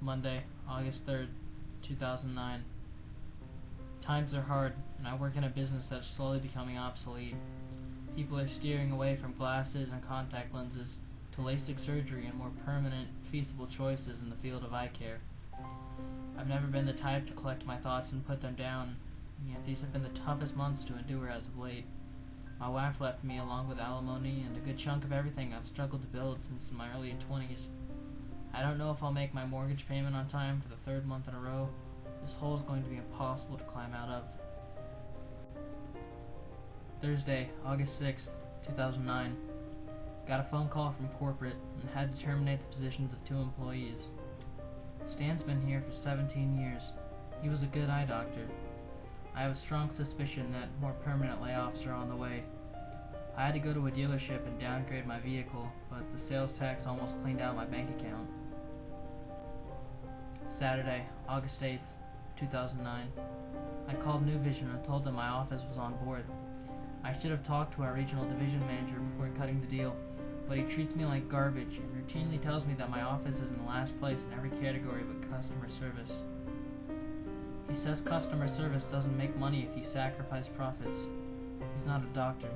Monday, August 3rd, 2009. Times are hard, and I work in a business that's slowly becoming obsolete. People are steering away from glasses and contact lenses to LASIK surgery and more permanent, feasible choices in the field of eye care. I've never been the type to collect my thoughts and put them down, yet these have been the toughest months to endure as of late. My wife left me along with alimony and a good chunk of everything I've struggled to build since my early 20s. I don't know if I'll make my mortgage payment on time for the third month in a row. This hole is going to be impossible to climb out of. Thursday, August 6th, 2009. Got a phone call from corporate and had to terminate the positions of 2 employees. Stan's been here for 17 years. He was a good eye doctor. I have a strong suspicion that more permanent layoffs are on the way. I had to go to a dealership and downgrade my vehicle, but the sales tax almost cleaned out my bank account. Saturday, August 8th, 2009. I called New Vision and told them my office was on board. I should have talked to our regional division manager before cutting the deal, but he treats me like garbage and routinely tells me that my office is in the last place in every category but customer service. He says customer service doesn't make money if you sacrifice profits. He's not a doctor.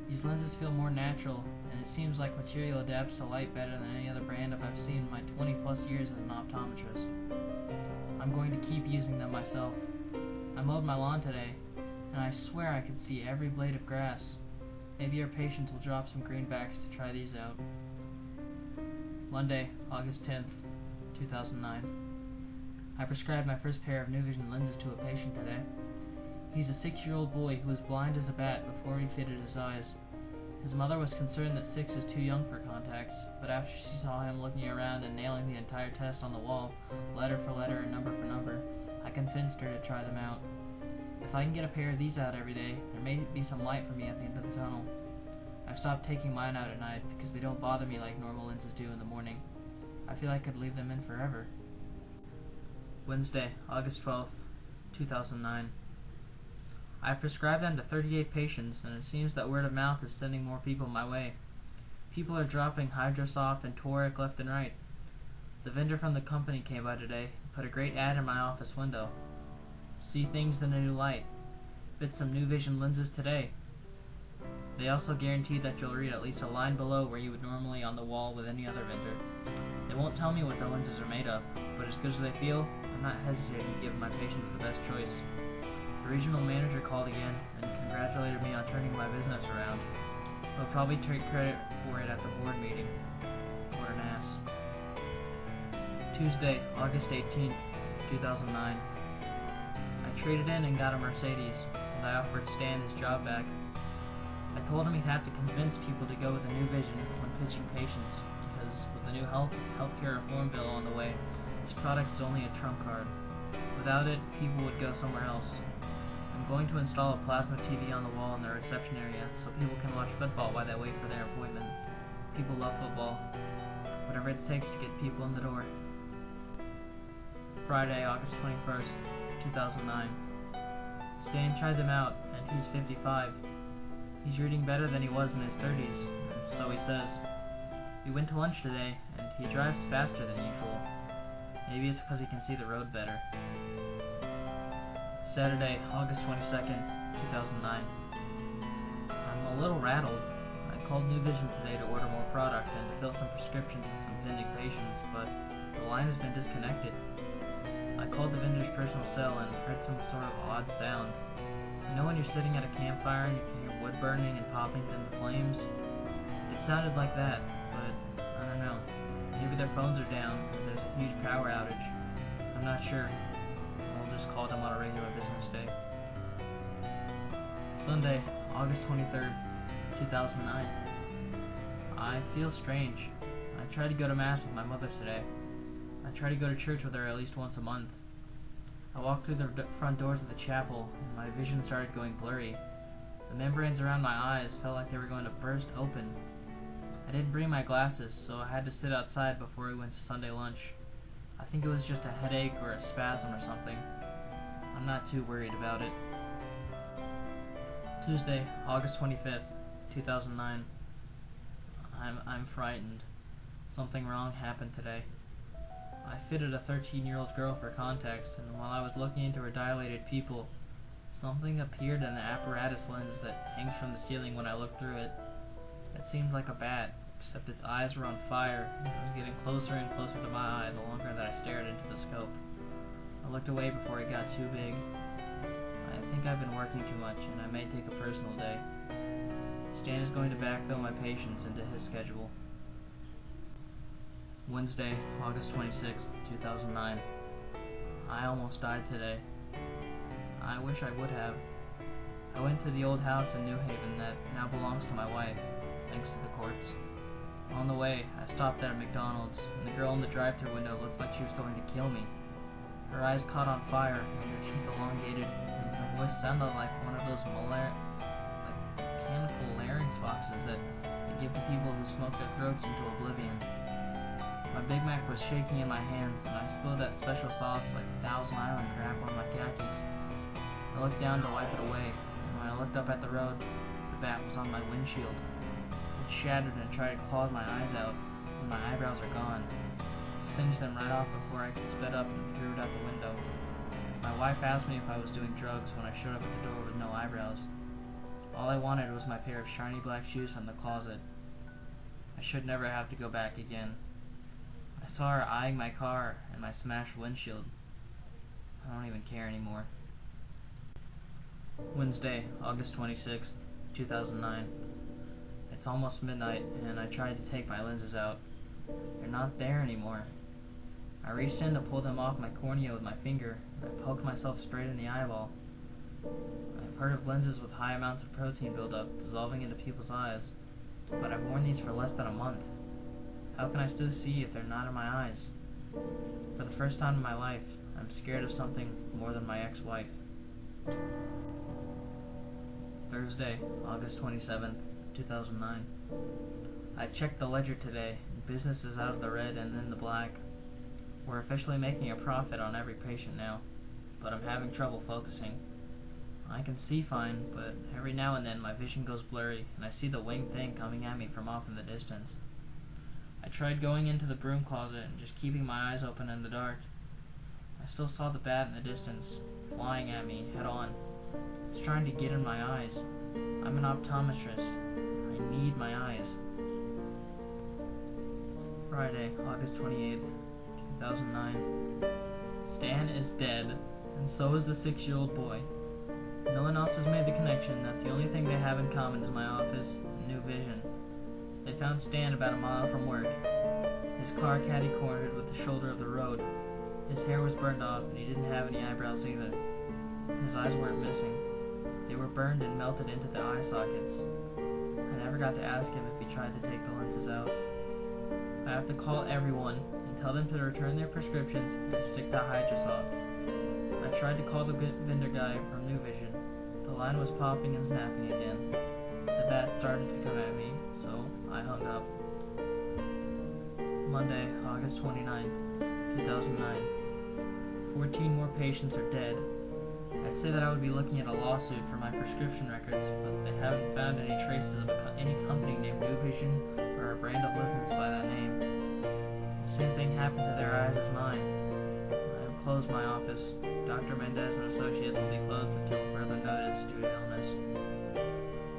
These lenses feel more natural, and it seems like material adapts to light better than any other brand I've seen in my 20 plus years as an optometrist. I'm going to keep using them myself. I mowed my lawn today, and I swear I could see every blade of grass. Maybe our patients will drop some greenbacks to try these out. Monday, August 10th, 2009. I prescribed my first pair of New Vision lenses to a patient today. He's a 6-year-old boy who was blind as a bat before he fitted his eyes. His mother was concerned that 6 is too young for contacts, but after she saw him looking around and nailing the entire test on the wall, letter for letter and number for number, I convinced her to try them out. If I can get a pair of these out every day, there may be some light for me at the end of the tunnel. I've stopped taking mine out at night because they don't bother me like normal lenses do in the morning. I feel I could leave them in forever. Wednesday, August 12th, 2009. I prescribed them to 38 patients, and it seems that word of mouth is sending more people my way. People are dropping Hydrosoft and Toric left and right. The vendor from the company came by today and put a great ad in my office window. See things in a new light. Fit some New Vision lenses today. They also guaranteed that you'll read at least a line below where you would normally on the wall with any other vendor. They won't tell me what the lenses are made of, but as good as they feel, I'm not hesitating to give my patients the best choice. The regional manager called again and congratulated me on turning my business around. He'll probably take credit for it at the board meeting. What an ass. Tuesday, August 18th, 2009. I traded in and got a Mercedes, and I offered Stan his job back. I told him he'd have to convince people to go with a New Vision when pitching patients, because with the new healthcare reform bill on the way, this product is only a trump card. Without it, people would go somewhere else. I'm going to install a plasma TV on the wall in the reception area so people can watch football while they wait for their appointment. People love football. Whatever it takes to get people in the door. Friday, August 21st, 2009. Stan tried them out, and he's 55. He's reading better than he was in his 30s, so he says. We went to lunch today, and he drives faster than usual. Maybe it's because he can see the road better. Saturday, August 22nd, 2009. I'm a little rattled. I called New Vision today to order more product and to fill some prescriptions with some pending patients, but the line has been disconnected. I called the vendor's personal cell and heard some sort of odd sound. You know when you're sitting at a campfire and you can hear wood burning and popping into flames? It sounded like that, but I don't know. Maybe their phones are down or there's a huge power outage. I'm not sure. I'll just call them on a regular business day. Sunday, August 23rd, 2009. I feel strange. I tried to go to Mass with my mother today. I try to go to church with her at least once a month. I walked through the front doors of the chapel, and my vision started going blurry. The membranes around my eyes felt like they were going to burst open. I didn't bring my glasses, so I had to sit outside before we went to Sunday lunch. I think it was just a headache or a spasm or something. I'm not too worried about it. Tuesday, August 25th, 2009. I'm frightened. Something wrong happened today. I fitted a 13-year-old girl for context, and while I was looking into her dilated pupil, something appeared in the apparatus lens that hangs from the ceiling when I looked through it. It seemed like a bat, except its eyes were on fire, and it was getting closer and closer to my eye the longer that I stared into the scope. I looked away before it got too big. I think I've been working too much, and I may take a personal day. Stan is going to backfill my patients into his schedule. Wednesday, August 26th, 2009. I almost died today. I wish I would have. I went to the old house in New Haven that now belongs to my wife, thanks to the courts. On the way, I stopped at a McDonald's, and the girl in the drive-thru window looked like she was going to kill me. Her eyes caught on fire, and her teeth elongated, and her voice sounded like one of those mechanical larynx boxes that they give to people who smoke their throats into oblivion. My Big Mac was shaking in my hands, and I spilled that special sauce like Thousand Island crap on my khakis. I looked down to wipe it away, and when I looked up at the road, the bat was on my windshield. It shattered and tried to claw my eyes out, and my eyebrows are gone. I singed them right off before I could sped up and threw it out the window. My wife asked me if I was doing drugs when I showed up at the door with no eyebrows. All I wanted was my pair of shiny black shoes from the closet. I should never have to go back again. I saw her eyeing my car and my smashed windshield. I don't even care anymore. Wednesday, August 26th, 2009. It's almost midnight, and I tried to take my lenses out. They're not there anymore. I reached in to pull them off my cornea with my finger, and I poked myself straight in the eyeball. I've heard of lenses with high amounts of protein buildup dissolving into people's eyes, but I've worn these for less than a month. How can I still see if they're not in my eyes? For the first time in my life, I'm scared of something more than my ex-wife. Thursday, August 27th, 2009. I checked the ledger today, and business is out of the red and in the black. We're officially making a profit on every patient now, but I'm having trouble focusing. I can see fine, but every now and then my vision goes blurry, and I see the winged thing coming at me from off in the distance. I tried going into the broom closet and just keeping my eyes open in the dark. I still saw the bat in the distance, flying at me head on. It's trying to get in my eyes. I'm an optometrist. I need my eyes. Friday, August 28th, 2009. Stan is dead, and so is the 6-year-old boy. No one else has made the connection that the only thing they have in common is my office and new vision. They found Stan about a mile from work. His car caddy-cornered with the shoulder of the road. His hair was burned off, and he didn't have any eyebrows either. His eyes weren't missing. They were burned and melted into the eye sockets. I never got to ask him if he tried to take the lenses out. I have to call everyone and tell them to return their prescriptions and stick to Hydrosoft. I tried to call the vendor guy from New Vision. The line was popping and snapping again. The bat started to come at me, so I hung up. Monday, August 29th, 2009. 14 more patients are dead. I'd say that I would be looking at a lawsuit for my prescription records, but they haven't found any traces of any company named New Vision or a brand of liquids by that name. The same thing happened to their eyes as mine. I have closed my office. Dr. Mendez and Associates will be closed until further notice due to illness.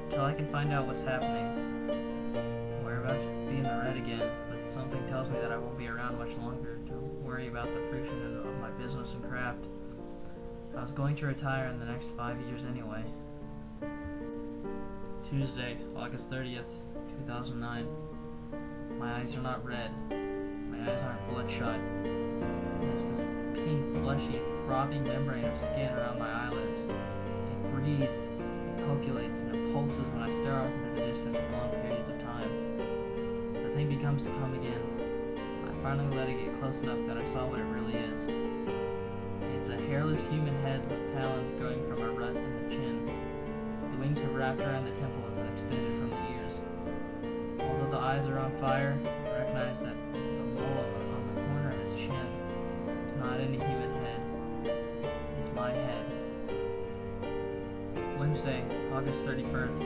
Until I can find out what's happening. We're about to be in the red again, but something tells me that I won't be around much longer to worry about the fruition of my business and craft. I was going to retire in the next 5 years anyway. Tuesday, August 30th, 2009. My eyes are not red. My eyes aren't bloodshot. There's this pink, fleshy, throbbing membrane of skin around my eyelids. It breathes, it calculates, and it pulses when I stare off into the distance for long periods of time. The thing becomes to come again. I finally let it get close enough that I saw what it really is. It's a hairless human head with talons growing from a rut in the chin. The wings have wrapped around the temples and extended from the ears. Although the eyes are on fire, I recognize that the mole on the corner of its chin is not any human head. It's my head. Wednesday, August 31st,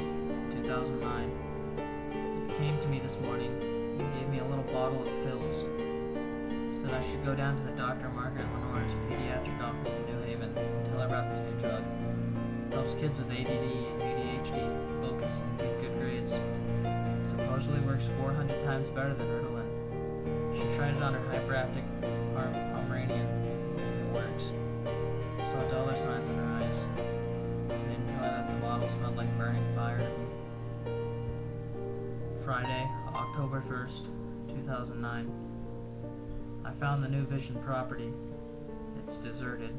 2009. It came to me this morning and gave me a little bottle of pills. Said I should go down to the Dr. Margaret Lenore's pediatric office in New Haven and tell her about this new drug. It helps kids with ADD and ADHD focus and get good grades. It supposedly works 400 times better than Ritalin. She tried it on her hyperactive Pomeranian. It works. Saw dollar signs in her eyes. I didn't tell her that the bottle smelled like burning fire to me. Friday, October 1st, 2009. I found the New Vision property. It's deserted.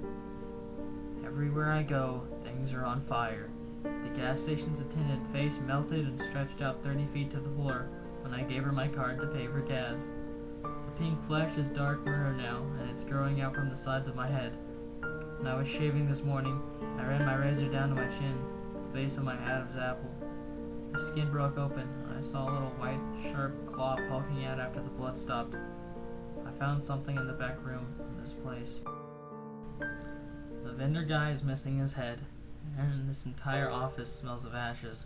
Everywhere I go, things are on fire. The gas station's attendant face melted and stretched out 30 feet to the floor when I gave her my card to pay for gas. The pink flesh is dark murder now, and it's growing out from the sides of my head. When I was shaving this morning, I ran my razor down to my chin, the base of my Adam's apple. The skin broke open, and I saw a little white, sharp claw poking out after the blood stopped. I found something in the back room of this place. The vendor guy is missing his head, and this entire office smells of ashes.